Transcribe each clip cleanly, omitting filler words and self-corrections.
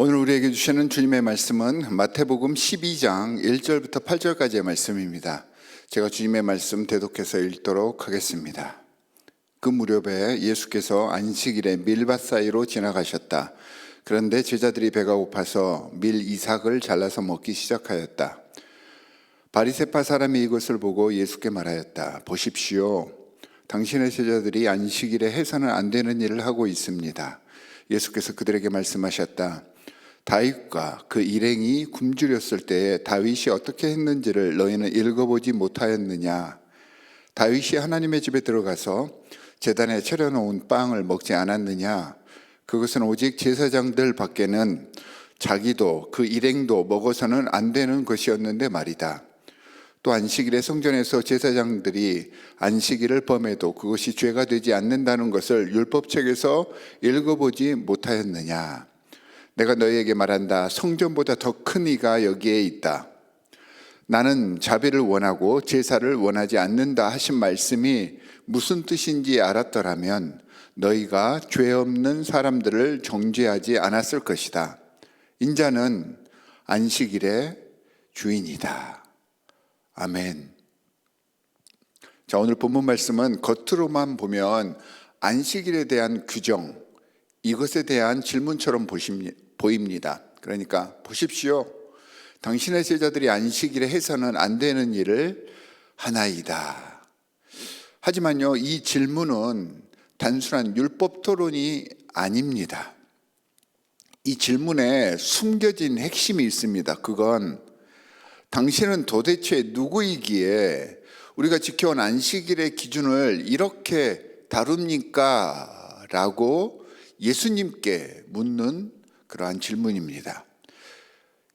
오늘 우리에게 주시는 주님의 말씀은 마태복음 12장 1절부터 8절까지의 말씀입니다. 제가 주님의 말씀 대독해서 읽도록 하겠습니다. 그 무렵에 예수께서 안식일에 밀밭 사이로 지나가셨다. 그런데 제자들이 배가 고파서 밀 이삭을 잘라서 먹기 시작하였다. 바리새파 사람이 이것을 보고 예수께 말하였다. 보십시오. 당신의 제자들이 안식일에 해서는 안 되는 일을 하고 있습니다. 예수께서 그들에게 말씀하셨다. 다윗과 그 일행이 굶주렸을 때에 다윗이 어떻게 했는지를 너희는 읽어보지 못하였느냐? 다윗이 하나님의 집에 들어가서 제단에 차려놓은 빵을 먹지 않았느냐? 그것은 오직 제사장들 밖에는 자기도 그 일행도 먹어서는 안 되는 것이었는데 말이다. 또 안식일에 성전에서 제사장들이 안식일을 범해도 그것이 죄가 되지 않는다는 것을 율법책에서 읽어보지 못하였느냐? 내가 너희에게 말한다. 성전보다 더 큰 이가 여기에 있다. 나는 자비를 원하고 제사를 원하지 않는다 하신 말씀이 무슨 뜻인지 알았더라면 너희가 죄 없는 사람들을 정죄하지 않았을 것이다. 인자는 안식일의 주인이다. 아멘. 자, 오늘 본문 말씀은 겉으로만 보면 안식일에 대한 규정, 이것에 대한 질문처럼 보입니다. 그러니까 보십시오. 당신의 제자들이 안식일에 해서는 안 되는 일을 하나이다. 하지만요, 이 질문은 단순한 율법 토론이 아닙니다. 이 질문에 숨겨진 핵심이 있습니다. 그건 당신은 도대체 누구이기에 우리가 지켜온 안식일의 기준을 이렇게 다룹니까? 라고 예수님께 묻는 그러한 질문입니다.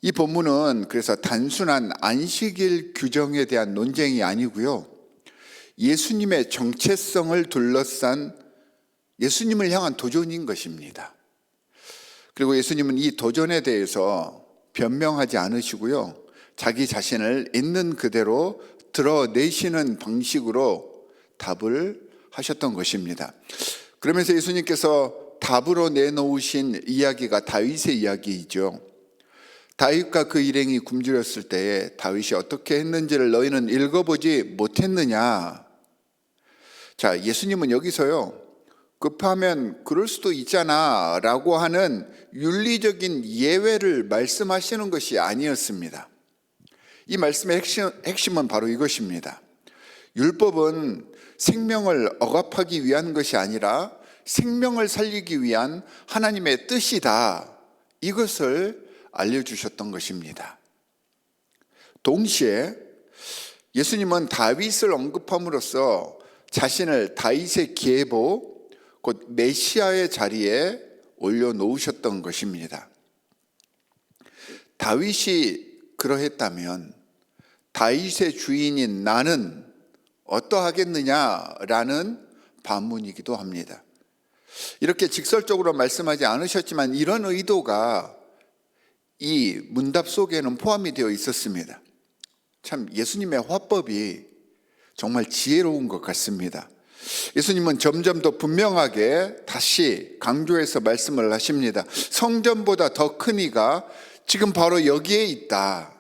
이 본문은 그래서 단순한 안식일 규정에 대한 논쟁이 아니고요, 예수님의 정체성을 둘러싼 예수님을 향한 도전인 것입니다. 그리고 예수님은 이 도전에 대해서 변명하지 않으시고요, 자기 자신을 있는 그대로 드러내시는 방식으로 답을 하셨던 것입니다. 그러면서 예수님께서 답으로 내놓으신 이야기가 다윗의 이야기이죠. 다윗과 그 일행이 굶주렸을 때에 다윗이 어떻게 했는지를 너희는 읽어보지 못했느냐? 자, 예수님은 여기서요, 급하면 그럴 수도 있잖아 라고 하는 윤리적인 예외를 말씀하시는 것이 아니었습니다. 이 말씀의 핵심은 바로 이것입니다. 율법은 생명을 억압하기 위한 것이 아니라 생명을 살리기 위한 하나님의 뜻이다. 이것을 알려주셨던 것입니다. 동시에 예수님은 다윗을 언급함으로써 자신을 다윗의 계보, 곧 메시아의 자리에 올려놓으셨던 것입니다. 다윗이 그러했다면 다윗의 주인인 나는 어떠하겠느냐라는 반문이기도 합니다. 이렇게 직설적으로 말씀하지 않으셨지만 이런 의도가 이 문답 속에는 포함이 되어 있었습니다. 참 예수님의 화법이 정말 지혜로운 것 같습니다. 예수님은 점점 더 분명하게 다시 강조해서 말씀을 하십니다. 성전보다 더 큰 이가 지금 바로 여기에 있다.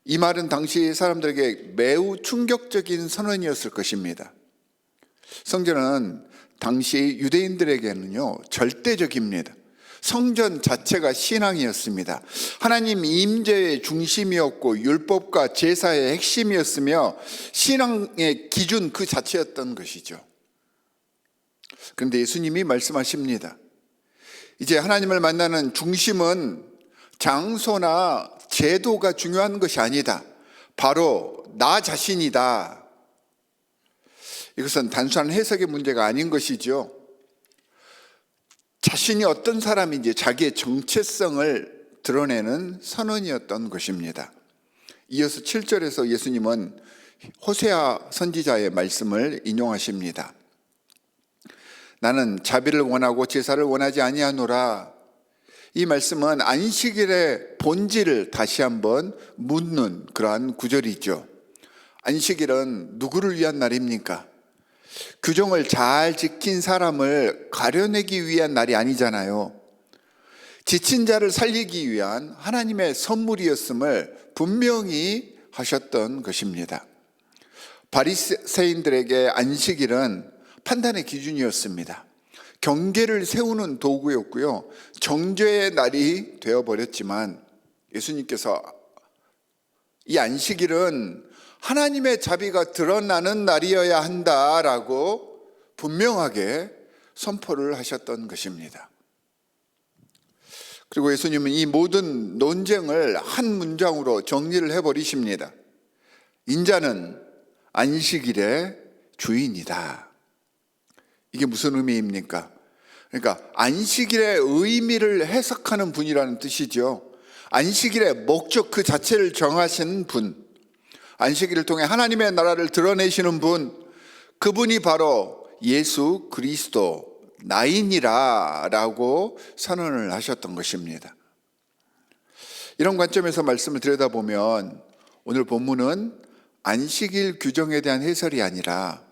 이 말은 당시 사람들에게 매우 충격적인 선언이었을 것입니다. 성전은 당시 유대인들에게는요, 절대적입니다. 성전 자체가 신앙이었습니다. 하나님 임재의 중심이었고 율법과 제사의 핵심이었으며 신앙의 기준 그 자체였던 것이죠. 그런데 예수님이 말씀하십니다. 이제 하나님을 만나는 중심은 장소나 제도가 중요한 것이 아니다. 바로 나 자신이다. 이것은 단순한 해석의 문제가 아닌 것이죠. 자신이 어떤 사람인지 자기의 정체성을 드러내는 선언이었던 것입니다. 이어서 7절에서 예수님은 호세아 선지자의 말씀을 인용하십니다. 나는 자비를 원하고 제사를 원하지 아니하노라. 이 말씀은 안식일의 본질을 다시 한번 묻는 그러한 구절이죠. 안식일은 누구를 위한 날입니까? 규정을 잘 지킨 사람을 가려내기 위한 날이 아니잖아요. 지친 자를 살리기 위한 하나님의 선물이었음을 분명히 하셨던 것입니다. 바리새인들에게 안식일은 판단의 기준이었습니다. 경계를 세우는 도구였고요, 정죄의 날이 되어버렸지만 예수님께서 이 안식일은 하나님의 자비가 드러나는 날이어야 한다라고 분명하게 선포를 하셨던 것입니다. 그리고 예수님은 이 모든 논쟁을 한 문장으로 정리를 해버리십니다. 인자는 안식일의 주인이다. 이게 무슨 의미입니까? 그러니까 안식일의 의미를 해석하는 분이라는 뜻이죠. 안식일의 목적 그 자체를 정하신 분, 안식일을 통해 하나님의 나라를 드러내시는 분, 그분이 바로 예수 그리스도 나이니라 라고 선언을 하셨던 것입니다. 이런 관점에서 말씀을 들여다보면 오늘 본문은 안식일 규정에 대한 해설이 아니라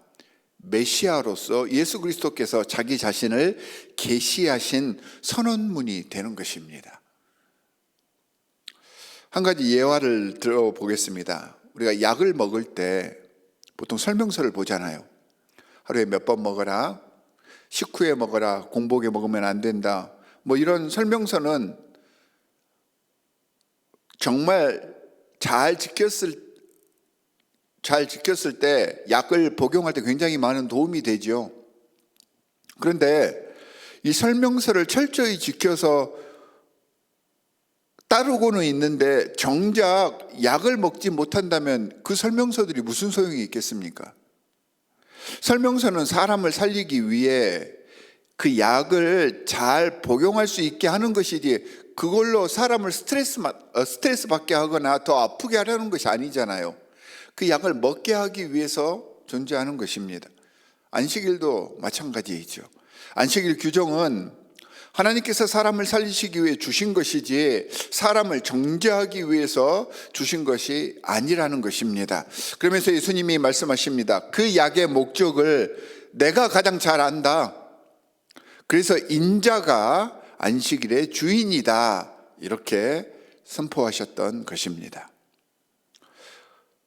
메시아로서 예수 그리스도께서 자기 자신을 계시하신 선언문이 되는 것입니다. 한 가지 예화를 들어보겠습니다. 우리가 약을 먹을 때 보통 설명서를 보잖아요. 하루에 몇 번 먹어라, 식후에 먹어라, 공복에 먹으면 안 된다, 뭐 이런 설명서는 정말 잘 지켰을 때 약을 복용할 때 굉장히 많은 도움이 되죠. 그런데 이 설명서를 철저히 지켜서 따르고는 있는데 정작 약을 먹지 못한다면 그 설명서들이 무슨 소용이 있겠습니까? 설명서는 사람을 살리기 위해 그 약을 잘 복용할 수 있게 하는 것이지, 그걸로 사람을 스트레스 받게 하거나 더 아프게 하려는 것이 아니잖아요. 그 약을 먹게 하기 위해서 존재하는 것입니다. 안식일도 마찬가지이죠. 안식일 규정은 하나님께서 사람을 살리시기 위해 주신 것이지 사람을 정죄하기 위해서 주신 것이 아니라는 것입니다. 그러면서 예수님이 말씀하십니다. 그 약의 목적을 내가 가장 잘 안다. 그래서 인자가 안식일의 주인이다, 이렇게 선포하셨던 것입니다.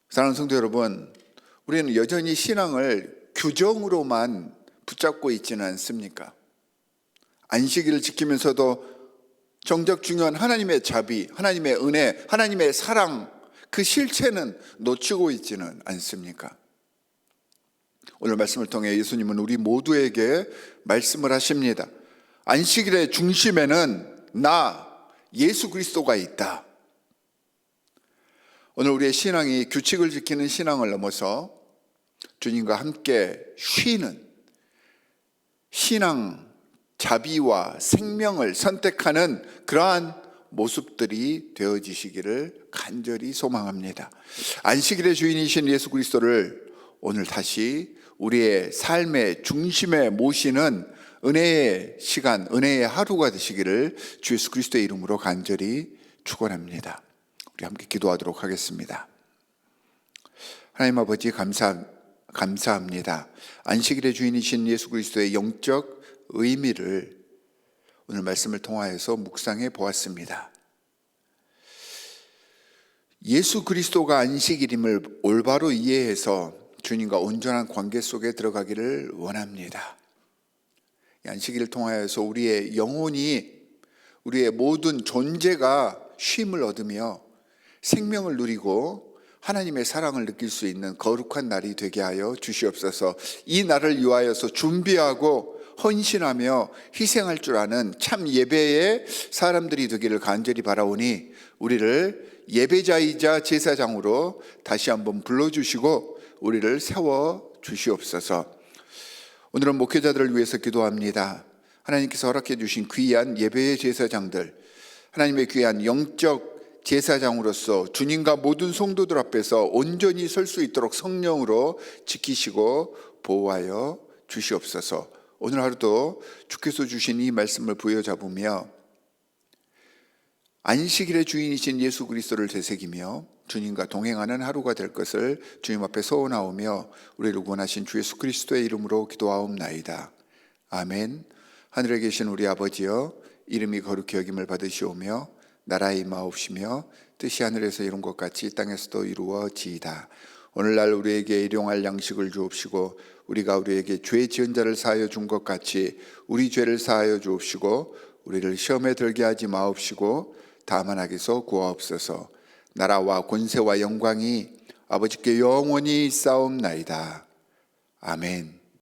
사랑하는 성도 여러분, 우리는 여전히 신앙을 규정으로만 붙잡고 있지는 않습니까? 안식일을 지키면서도 정작 중요한 하나님의 자비, 하나님의 은혜, 하나님의 사랑, 그 실체는 놓치고 있지는 않습니까? 오늘 말씀을 통해 예수님은 우리 모두에게 말씀을 하십니다. 안식일의 중심에는 나, 예수 그리스도가 있다. 오늘 우리의 신앙이 규칙을 지키는 신앙을 넘어서 주님과 함께 쉬는 신앙, 자비와 생명을 선택하는 그러한 모습들이 되어지시기를 간절히 소망합니다. 안식일의 주인이신 예수 그리스도를 오늘 다시 우리의 삶의 중심에 모시는 은혜의 시간, 은혜의 하루가 되시기를 주 예수 그리스도의 이름으로 간절히 축원합니다. 우리 함께 기도하도록 하겠습니다. 하나님 아버지, 감사합니다. 안식일의 주인이신 예수 그리스도의 영적 의미를 오늘 말씀을 통하여서 묵상해 보았습니다. 예수 그리스도가 안식일임을 올바로 이해해서 주님과 온전한 관계 속에 들어가기를 원합니다. 이 안식일을 통하여서 우리의 영혼이, 우리의 모든 존재가 쉼을 얻으며 생명을 누리고 하나님의 사랑을 느낄 수 있는 거룩한 날이 되게 하여 주시옵소서. 이 날을 위하여서 준비하고 헌신하며 희생할 줄 아는 참 예배의 사람들이 되기를 간절히 바라오니 우리를 예배자이자 제사장으로 다시 한번 불러주시고 우리를 세워 주시옵소서. 오늘은 목회자들을 위해서 기도합니다. 하나님께서 허락해 주신 귀한 예배의 제사장들, 하나님의 귀한 영적 제사장으로서 주님과 모든 성도들 앞에서 온전히 설 수 있도록 성령으로 지키시고 보호하여 주시옵소서. 오늘 하루도 주께서 주신 이 말씀을 부여잡으며 안식일의 주인이신 예수 그리스도를 되새기며 주님과 동행하는 하루가 될 것을 주님 앞에 소원하오며 우리를 구원하신 주 예수 그리스도의 이름으로 기도하옵나이다. 아멘. 하늘에 계신 우리 아버지여, 이름이 거룩히 여김을 받으시오며 나라의 임하옵시며 뜻이 하늘에서 이룬 것 같이 이 땅에서도 이루어지이다. 오늘날 우리에게 일용할 양식을 주옵시고 우리가 우리에게 죄 지은 자를 사하여 준 것 같이 우리 죄를 사하여 주옵시고 우리를 시험에 들게 하지 마옵시고 다만 악에서 구하옵소서. 나라와 권세와 영광이 아버지께 영원히 있사옵나이다. 아멘.